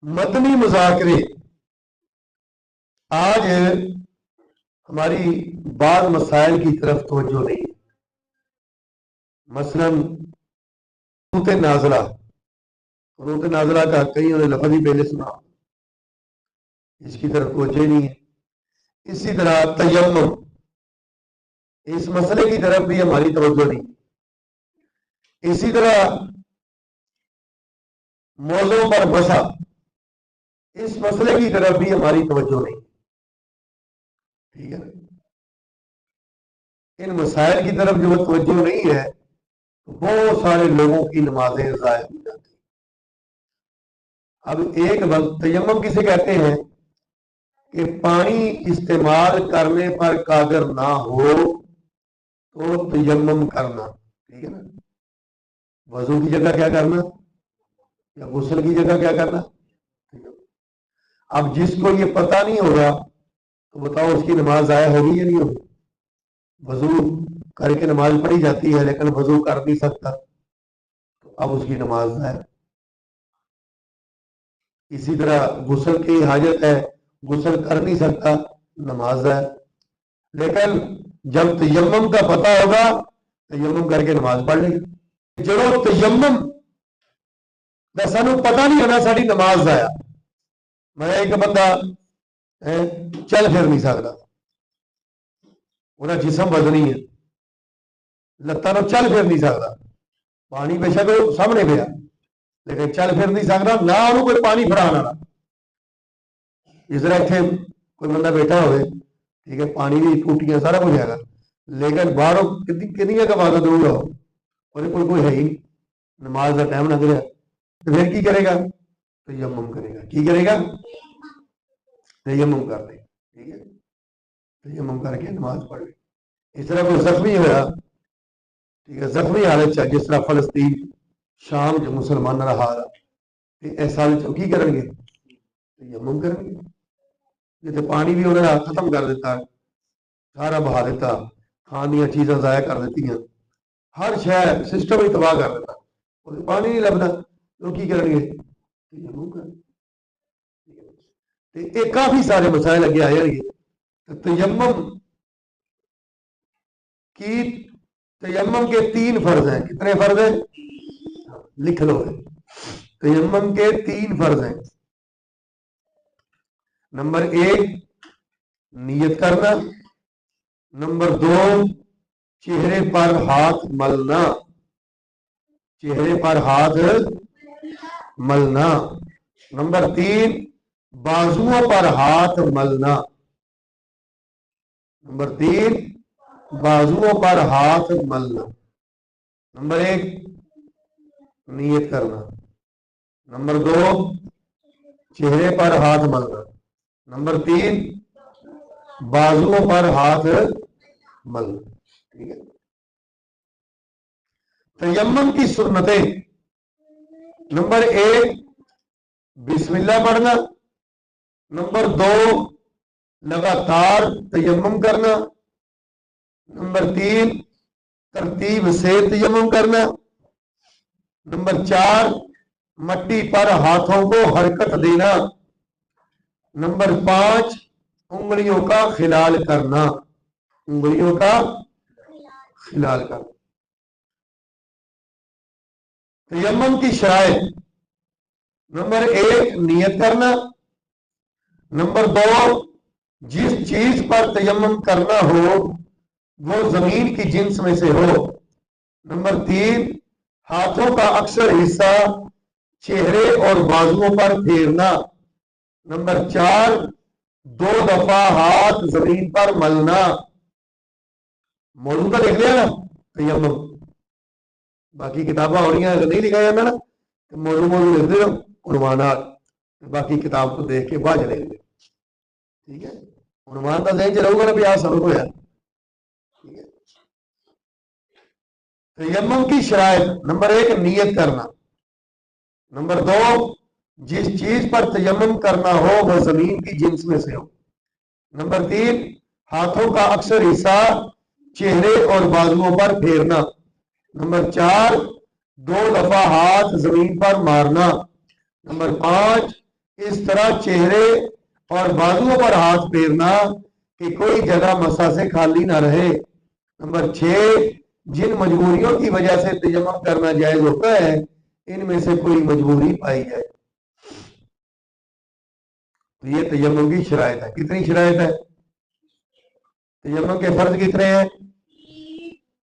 مدنی مذاکرے آج ہماری بعض مسائل کی طرف توجہ نہیں. مثلا قنوت نازلہ کا کئی انہیں لفظ ہی پہلے سنا, اس کی طرف توجہ نہیں ہے. اسی طرح تیمم, اس مسئلے کی طرف بھی ہماری توجہ نہیں. اسی طرح موضوع پر بسا, اس مسئلے کی طرف بھی ہماری توجہ نہیں. ٹھیک ہے, ان مسائل کی طرف جو توجہ نہیں ہے تو بہت سارے لوگوں کی نمازیں ضائع ہو جاتی ہیں. اب ایک وقت تیمم کسے کہتے ہیں کہ پانی استعمال کرنے پر قادر نہ ہو تو تیمم کرنا. ٹھیک ہے نا, وضو کی جگہ کیا کرنا یا غسل کی جگہ کیا کرنا. اب جس کو یہ پتہ نہیں ہوگا تو بتاؤ اس کی نماز ضائع ہوگی یا نہیں ہوگی. وضو کر کے نماز پڑھی جاتی ہے لیکن وضو کر نہیں سکتا تو اب اس کی نماز ضائع. اسی طرح غسل کی حاجت ہے, غسل کر نہیں سکتا, نماز ضائع. لیکن جب تیمم کا پتہ ہوگا تیمم کر کے نماز پڑھ لے گا. جب تیمم دا سانو پتہ نہیں ہونا ساری نماز ضائع. میں ایک بندہ چل پھر نہیں سکتا, وہ جسم وزنی ہے, لتاں چل پھر نہیں سکتا, پانی بے شک سامنے پیا لیکن چل پھر نہیں سکتا, نہ انہوں کوئی پانی پھڑانا. اس طرح اتنے کوئی بندہ بیٹھا ہوئے, ٹھیک ہے, پانی بھی ٹوٹیاں سارا کچھ ہے گا, لیکن باہروں کنی کا عبادت دوں گا اور کوئی ہے ہی نہیں, نماز کا ٹائم لگ رہا تو پھر کی کرے گا, تیمم کرے گا. کی کرے گا, تیمم کر دے. ٹھیک ہے, تیمم کر کے نماز پڑھ. اس طرح کوئی زخمی ہوا, ٹھیک ہے, زخمی حالت چاہیے, جس طرح فلسطین شام جو مسلمان رہا اس حالت کی کریں گے, تیمم کریں گے. جیسے پانی بھی انہوں نے ختم کر دیتا, سارا بہا دیتا, کھان دیا چیزاں ضائع کر دیتی ہیں, ہر شہر سسٹم ہی تباہ کر دیتا, پانی نہیں لبنا تو کی کریں گے, تیمم کریں گے. کافی سارے مسائل اگے آئے ہیں. تیمم کے 3 فرض ہیں. کتنے فرض ہیں لکھ لو. تیمم کے 3 فرض ہیں. نمبر 1 نیت کرنا, نمبر 2 چہرے پر ہاتھ ملنا, چہرے پر ہاتھ ملنا, نمبر 3 بازوؤں پر ہاتھ ملنا, نمبر 3 بازوؤں پر ہاتھ ملنا. نمبر 1 نیت کرنا, نمبر 2 چہرے پر ہاتھ ملنا, نمبر 3 بازوؤں پر ہاتھ ملنا. ٹھیک ہے. تیمم کی سنتیں, نمبر 1 بسم اللہ پڑھنا, نمبر 2 لگاتار تیمم کرنا, نمبر 3 ترتیب سے تیمم کرنا, نمبر 4 مٹی پر ہاتھوں کو حرکت دینا, نمبر 5 انگلیوں کا خلال کرنا, انگلیوں کا خلال کرنا. تیمم کی شرائط, نمبر 1 نیت کرنا, نمبر 2 جس چیز پر تیمم کرنا ہو وہ زمین کی جنس میں سے ہو, نمبر 3 ہاتھوں کا اکثر حصہ چہرے اور بازوؤں پر پھیرنا, نمبر 4 2 دفعہ ہاتھ زمین پر ملنا. موضوع کا لکھ لیا نا تیمم, باقی کتابیں ہو رہی ہیں, اگر نہیں لکھا جاتا نا تو موضوع لکھ دے عنوانات, باقی کتاب کو دیکھ کے بعد چلے گئے. ٹھیک ہے, عنوان کا ذہن چلو گا نا بھی آج سبق ہوا. ٹھیک ہے. تیمم کی شرائط, نمبر 1 نیت کرنا, نمبر 2 جس چیز پر تیمم کرنا ہو وہ زمین کی جنس میں سے ہو, نمبر 3 ہاتھوں کا اکثر حصہ چہرے اور بازوؤں پر پھیرنا, نمبر 4 2 دفعہ ہاتھ زمین پر مارنا, نمبر 5 اس طرح چہرے اور بازوؤں پر ہاتھ پھیرنا کہ کوئی جگہ مسا سے خالی نہ رہے۔ نمبر 6، جن مجبوریوں کی وجہ سے تیمم کرنا جائز ہوتا ہے ان میں سے کوئی مجبوری پائی جائے تو یہ تیمم کی شرائط ہے۔ کتنی شرائط ہے؟ تیمم کے فرض کتنے ہیں؟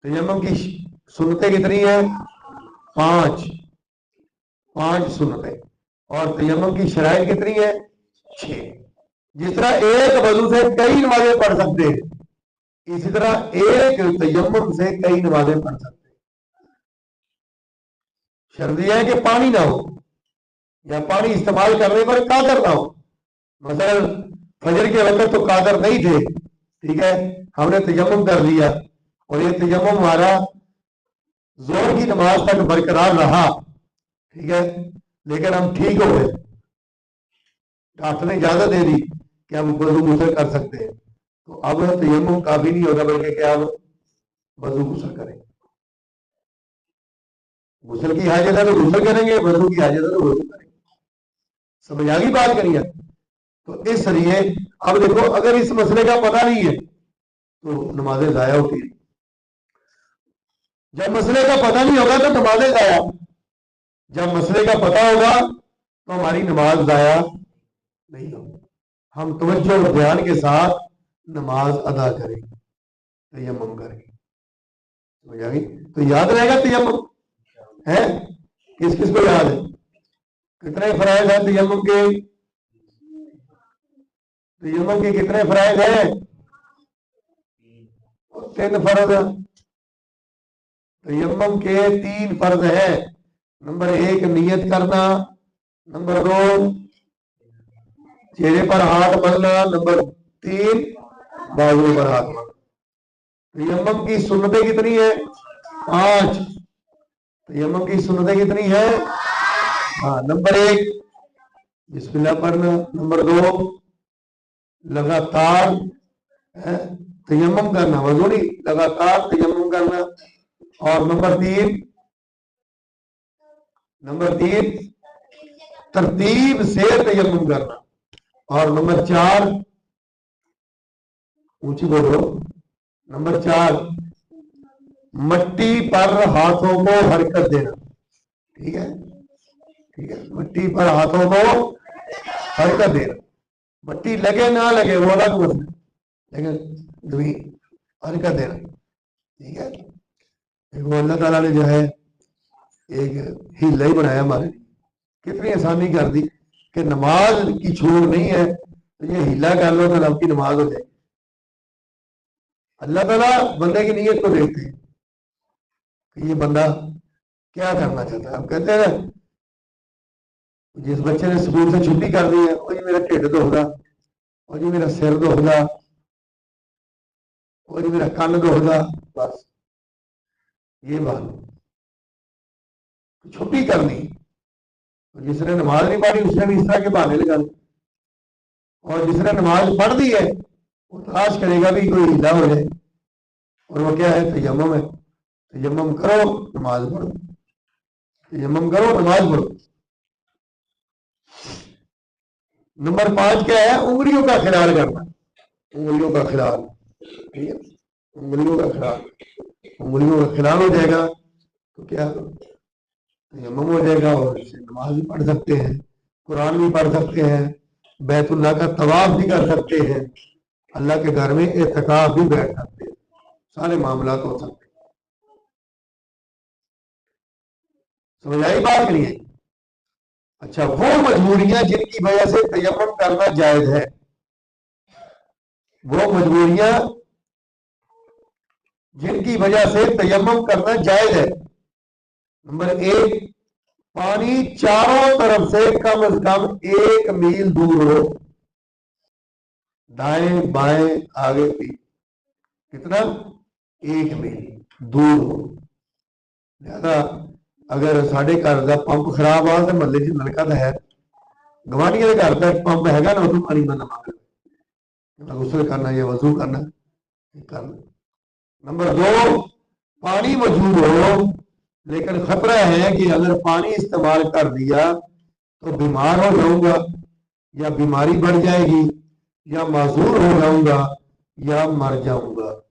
تیمم کی سنتیں کتنی ہیں؟ 5 سنتیں۔ اور تیمم کی شرائط کتنی ہے؟ 6۔ جس طرح ایک وضو سے کئی نمازیں پڑھ سکتے ہیں اسی طرح ایک تیمم سے کئی نمازیں پڑھ سکتے ہیں۔ شرط یہ ہے کہ پانی نہ ہو یا پانی استعمال کرنے پر قادر نہ ہو۔ مثلا فجر کے وقت تو قادر نہیں تھے، ٹھیک ہے، ہم نے تیمم کر لیا اور یہ تیمم ہمارا زور کی نماز تک برقرار رہا، ٹھیک ہے، لیکن ہم ٹھیک ہو گئے، ڈاکٹر نے اجازت دے دی کہ ہم وضو غسل کر سکتے ہیں، تو اب تیمم کافی نہیں ہوگا بلکہ کیا اب وضو غسل کریں۔ غسل کی حاجت ہے تو غسل کریں گے، وضو کی حاجت ہے تو وضو کریں گے۔ سمجھ آ گئی بات کریے؟ تو اس لیے اب دیکھو اگر اس مسئلے کا پتہ نہیں ہے تو نمازیں ضائع ہوتی ہیں۔ جب مسئلے کا پتہ نہیں ہوگا تو نمازیں ضائع، جب مسئلے کا پتہ ہوگا تو ہماری نماز ضائع نہیں ہوگی۔ ہم توجہ اور دھیان کے ساتھ نماز ادا کریں، تیمم کریں۔ سمجھ آ گئی؟ تو یاد رہے گا تیمم ہے؟ کس کس کو یاد ہے؟ کتنے فرائض ہیں تیمم کے؟ تیمم کے کتنے فرائض ہیں؟ 3 فرض ہیں۔ تیمم کے 3 فرض ہیں۔ نمبر 1 نیت کرنا، نمبر 2 چہرے پر ہاتھ ملنا، نمبر 3 بازو پر ہاتھ ملنا۔ تیمم کی سنتیں کتنی ہیں؟ 5۔ تیمم کی سنتیں کتنی ہیں؟ نمبر 1 بسم اللہ پڑھنا، نمبر 2 لگاتار تیمم کرنا، وضو نہیں، لگاتار تیمم کرنا، اور نمبر 3 ترتیب سے تیمم کرنا، اور نمبر 4 اونچی بولو، نمبر 4 مٹی پر ہاتھوں کو حرکت دینا۔ ٹھیک ہے، ٹھیک ہے، مٹی پر ہاتھوں کو حرکت دینا، مٹی لگے نہ لگے وہ الگ مسئلہ، لیکن حرکت دینا، ٹھیک ہے۔ وہ اللہ تعالیٰ نے جو ہے ایک ہیلا ہی بنایا ہمارے، کتنی آسانی کر دی کہ نماز کی چھوٹ نہیں ہے تو یہ ہیلا کر لو تو آپ کی نماز ہو جائے۔ اللہ تعالیٰ بندے کی نیت کو دیکھتے ہیں کہ یہ بندہ کیا کرنا چاہتا ہے۔ اب کہتے ہیں جس بچے نے اسکول سے چھٹی کر دی ہے، اور یہ میرا ٹھڈ دکھدا، اور یہ میرا سر دکھدا، اور یہ میرا کن دکھدا، بس یہ بات چھٹی کرنی۔ جس نے نماز نہیں پڑھی اس نے بھی اس طرح کے بہانے لگا لی، اور جس نے نماز پڑھ دی ہے وہ تلاش کرے گا بھی کوئی ہیلا ہو جائے، اور وہ کیا ہے؟ تیمم ہے۔ تیمم کرو نماز پڑھو، تیمم کرو نماز پڑھو۔ نمبر 5 کیا ہے؟ انگلیوں کا خلال کرنا، انگلیوں کا خلال، ٹھیک ہے، انگلیوں کا خلال، انگلیوں کا خلال ہو جائے گا تو کیا تیمم ہو جائے گا، اور اسے نماز بھی پڑھ سکتے ہیں، قرآن بھی پڑھ سکتے ہیں، بیت اللہ کا طواف بھی کر سکتے ہیں، اللہ کے گھر میں اعتکاف بھی بیٹھ سکتے ہیں، سارے معاملات ہو سکتے ہیں۔ سمجھ آئی بات نہیں ہے؟ اچھا، وہ مجبوریاں جن کی وجہ سے تیمم کرنا جائز ہے، وہ مجبوریاں جن کی وجہ سے تیمم کرنا جائز ہے۔ نمبر 1 پانی چاروں طرف سے کم از کم 1 میل دور ہو، دائیں بائیں آگے پیچھے، کتنا؟ 1 میل دور ہو۔ لہذا اگر ساڈے گھر کا پمپ خراب آ تو محلے چ نلکا تو ہے، گوانڈیاں کے گھر کا پمپ ہے گا نا، اتوں پانی بننا غسل کرنا یا وضو کرنا کرنا۔ نمبر 2 پانی موجود ہو لیکن خطرہ ہے کہ اگر پانی استعمال کر دیا تو بیمار ہو جاؤں گا یا بیماری بڑھ جائے گی یا معذور ہو جاؤں گا یا مر جاؤں گا۔